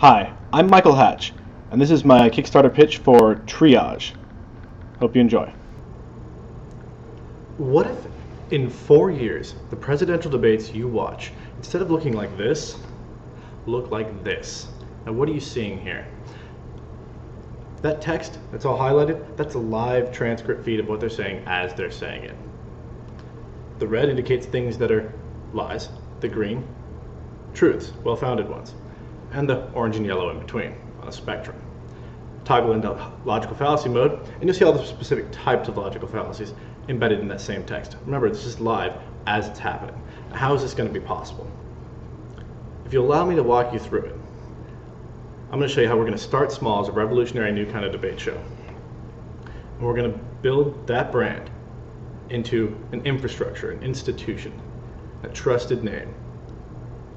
Hi, I'm Michael Hatch, and this is my Kickstarter pitch for Triage. Hope you enjoy. What if in 4 years, the presidential debates you watch, instead of looking like this, look like this? Now what are you seeing here? That text that's all highlighted, that's a live transcript feed of what they're saying as they're saying it. The red indicates things that are lies, the green, truths, well-founded ones, and the orange and yellow in between on a spectrum. Toggle into logical fallacy mode, and you'll see all the specific types of logical fallacies embedded in that same text. Remember, this is live as it's happening. How is this going to be possible? If you allow me to walk you through it, I'm going to show you how we're going to start small as a revolutionary new kind of debate show. And we're going to build that brand into an infrastructure, an institution, a trusted name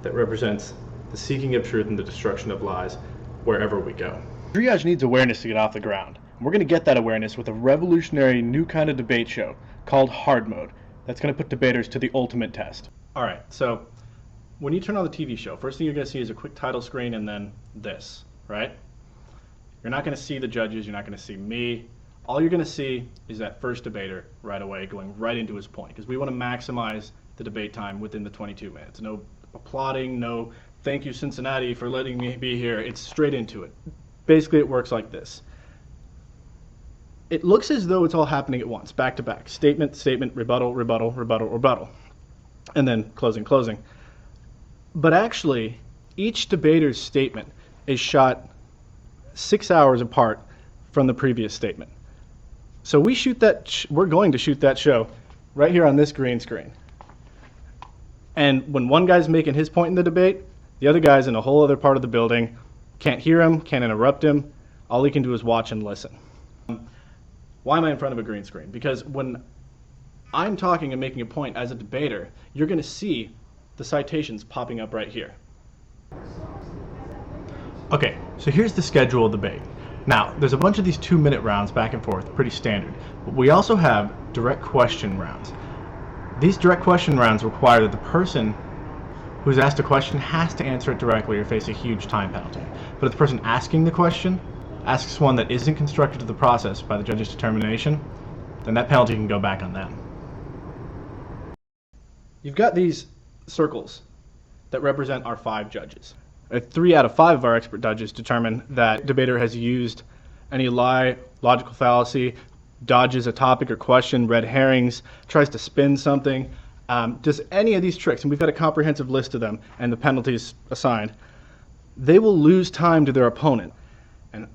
that represents the seeking of truth and the destruction of lies wherever we go. Triage needs awareness to get off the ground. And we're going to get that awareness with a revolutionary new kind of debate show called Hard Mode that's going to put debaters to the ultimate test. Alright, so when you turn on the TV show, first thing you're going to see is a quick title screen and then this, right? You're not going to see the judges, you're not going to see me. All you're going to see is that first debater right away going right into his point, because we want to maximize the debate time within the 22 minutes. No applauding, no thank you Cincinnati for letting me be here. It's straight into it. Basically it works like this. It looks as though it's all happening at once, back to back. Statement, statement, rebuttal, rebuttal, rebuttal, rebuttal. And then closing, closing. But actually, each debater's statement is shot 6 hours apart from the previous statement. So we're going to shoot that show right here on this green screen. And when one guy's making his point in the debate, the other guy's in a whole other part of the building, can't hear him, can't interrupt him. All he can do is watch and listen. Why am I in front of a green screen? Because when I'm talking and making a point as a debater, you're going to see the citations popping up right here. Okay, so here's the schedule of the debate. Now, there's a bunch of these 2-minute rounds back and forth, pretty standard. But we also have direct question rounds. These direct question rounds require that the person who's asked a question has to answer it directly or face a huge time penalty. But if the person asking the question asks one that isn't constructed to the process by the judge's determination, then that penalty can go back on them. You've got these circles that represent our 5 judges. 3 out of 5 of our expert judges determine that debater has used any lie, logical fallacy, dodges a topic or question, red herrings, tries to spin something, does any of these tricks, and we've got a comprehensive list of them and the penalties assigned. They will lose time to their opponent. And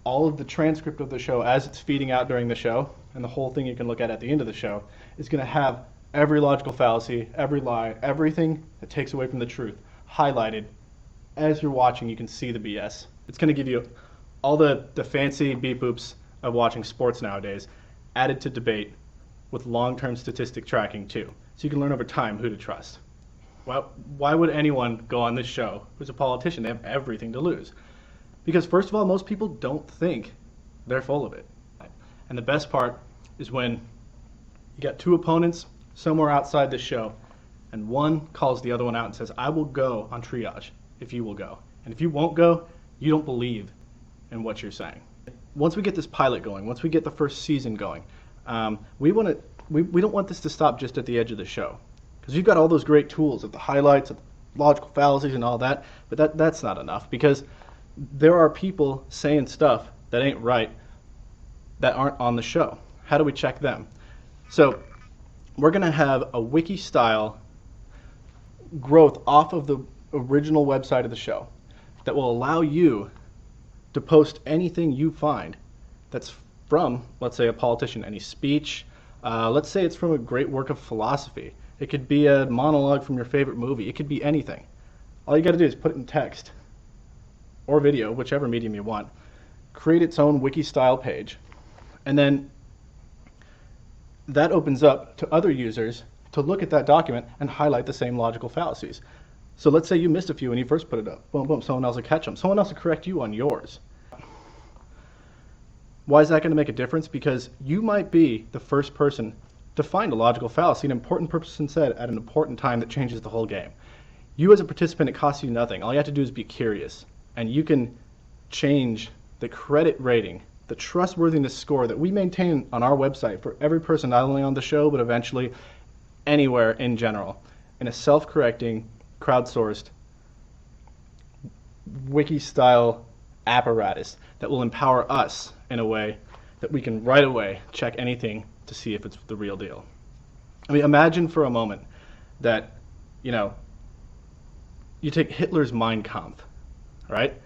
all of the transcript of the show as it's feeding out during the show, and the whole thing you can look at the end of the show, is going to have every logical fallacy, every lie, everything that takes away from the truth highlighted. As you're watching, you can see the BS. It's going to give you all the fancy beep boops of watching sports nowadays added to debate with long-term statistic tracking too. So you can learn over time who to trust. Well, why would anyone go on this show who's a politician? They have everything to lose. Because first of all, most people don't think they're full of it. And the best part is when you got 2 opponents somewhere outside the show, and one calls the other one out and says, I will go on Triage if you will go. And if you won't go, you don't believe in what you're saying. Once we get this pilot going, once we get the first season going, we don't want this to stop just at the edge of the show. Because you've got all those great tools of the highlights, of the logical fallacies and all that, but that's not enough, because there are people saying stuff that ain't right that aren't on the show. How do we check them? So we're going to have a wiki-style growth off of the original website of the show that will allow you to post anything you find that's from, let's say, a politician, any speech. Let's say it's from a great work of philosophy. It could be a monologue from your favorite movie. It could be anything. All you got to do is put it in text or video, whichever medium you want, create its own wiki-style page, and then that opens up to other users to look at that document and highlight the same logical fallacies. So let's say you missed a few when you first put it up. Boom, boom, someone else will catch them. Someone else will correct you on yours. Why is that going to make a difference? Because you might be the first person to find a logical fallacy, an important person said at an important time that changes the whole game. You as a participant, it costs you nothing. All you have to do is be curious. and you can change the credit rating, the trustworthiness score that we maintain on our website for every person, not only on the show, but eventually anywhere in general, in a self-correcting, crowdsourced, wiki-style apparatus that will empower us in a way that we can right away check anything to see if it's the real deal. I mean, imagine for a moment that, you take Hitler's Mein Kampf, right?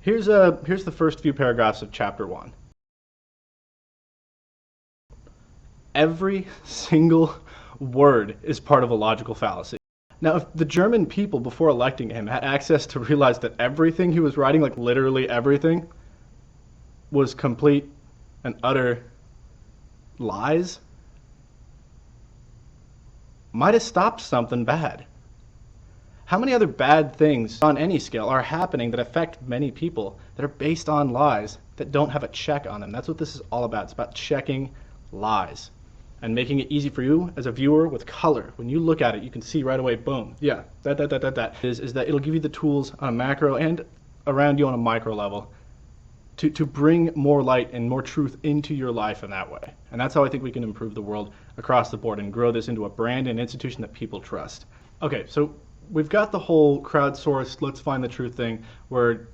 Here's the first few paragraphs of chapter 1. Every single word is part of a logical fallacy. Now, if the German people before electing him had access to realize that everything he was writing, like literally everything, was complete and utter lies, might have stopped something bad. How many other bad things on any scale are happening that affect many people that are based on lies that don't have a check on them? That's what this is all about. It's about checking lies and making it easy for you as a viewer with color. When you look at it, you can see right away, boom, yeah, that is that it'll give you the tools on a macro and around you on a micro level to bring more light and more truth into your life in that way. And that's how I think we can improve the world across the board and grow this into a brand and institution that people trust. Okay, so we've got the whole crowdsourced, let's find the truth thing, where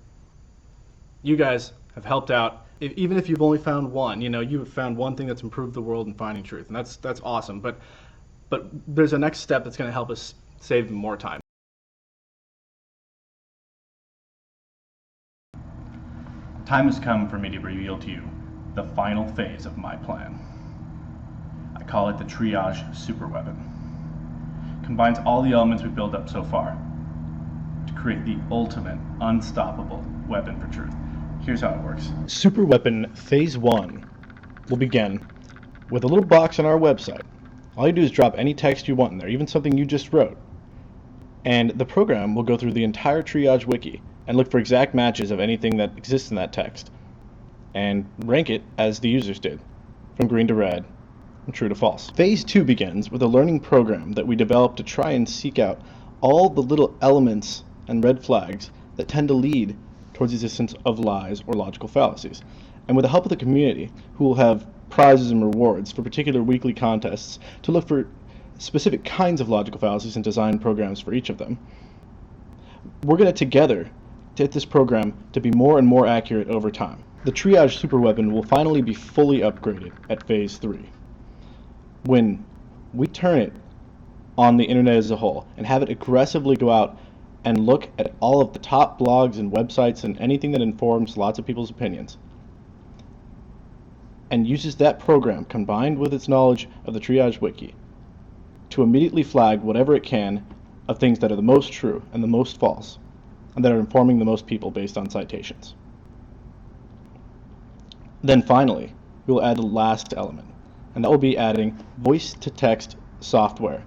you guys have helped out. Even if you've only found one, you have found one thing that's improved the world in finding truth, and that's awesome. But there's a next step that's going to help us save more time. Time has come for me to reveal to you the final phase of my plan. I call it the Triage superweapon. Combines all the elements we've built up so far to create the ultimate, unstoppable weapon for truth. Here's how it works. Superweapon Phase 1 will begin with a little box on our website. All you do is drop any text you want in there, even something you just wrote. And the program will go through the entire Triage wiki and look for exact matches of anything that exists in that text and rank it as the users did, from green to red, and true to false. Phase 2 begins with a learning program that we developed to try and seek out all the little elements and red flags that tend to lead towards the existence of lies or logical fallacies. And with the help of the community, who will have prizes and rewards for particular weekly contests to look for specific kinds of logical fallacies and design programs for each of them, we're going to together get this program to be more and more accurate over time. The Triage superweapon will finally be fully upgraded at Phase 3. When we turn it on the internet as a whole and have it aggressively go out and look at all of the top blogs and websites and anything that informs lots of people's opinions, and uses that program combined with its knowledge of the Triage wiki to immediately flag whatever it can of things that are the most true and the most false, and that are informing the most people based on citations. Then finally, we will add the last element, and that will be adding voice-to-text software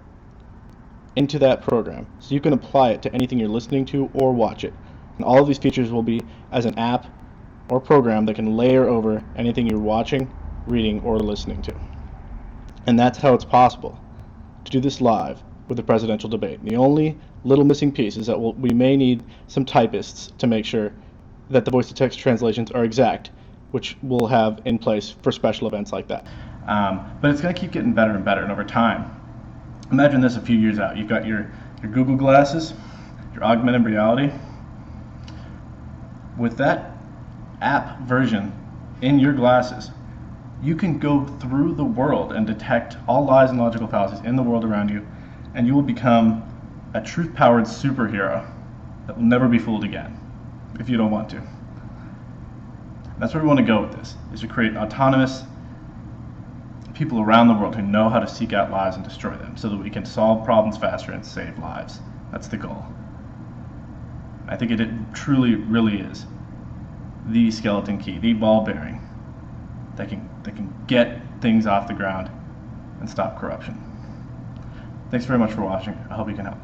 into that program, so you can apply it to anything you're listening to or watch it. And all of these features will be as an app or program that can layer over anything you're watching, reading, or listening to. And that's how it's possible to do this live with the presidential debate. The only little missing piece is that we may need some typists to make sure that the voice-to-text translations are exact, which we'll have in place for special events like that. But it's going to keep getting better and better, and over time, imagine this a few years out. You've got your Google glasses, your augmented reality. With that app version in your glasses, you can go through the world and detect all lies and logical fallacies in the world around you, and you will become a truth-powered superhero that will never be fooled again, if you don't want to. That's where we want to go with this, is to create autonomous people around the world who know how to seek out lies and destroy them, so that we can solve problems faster and save lives. That's the goal. I think it truly, really is the skeleton key, the ball bearing that can get things off the ground and stop corruption. Thanks very much for watching. I hope you can help.